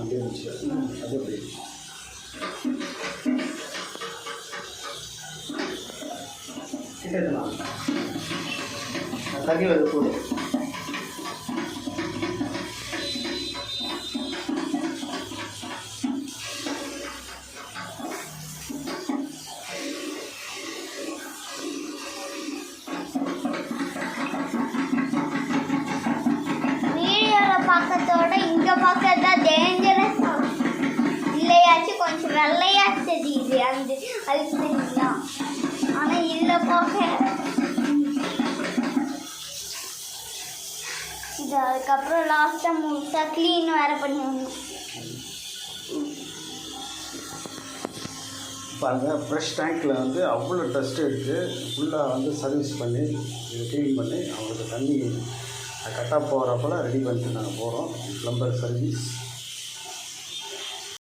அப்படியே வச்சு அது அப்படியே கிட்டலாம் தண்ணி வந்து போடும். பக்கத்தோட இங்க பக்கத்தா டேஞ்சரஸ் இல்லையாச்சும் கொஞ்சம் வெள்ளையா தெரியுது அந்த அதுக்கு தெரியுங்களா. ஆனா இதுல பார்க்க இது அதுக்கப்புறம் லாஸ்டா முழுசா கிளீன் வேற பண்ணுவாங்க. இப்போ அந்த ஃப்ரெஷ் டேங்க்கில் வந்து அவ்வளோ டஸ்ட் எடுத்து ஃபுல்லாக வந்து சர்வீஸ் பண்ணி இதை க்ளீன் பண்ணி அவங்களுக்கு தண்ணி கட்டாக போகிறப்பெல்லாம் ரெடி பண்ணிட்டு நாங்கள் போகிறோம். Plumber service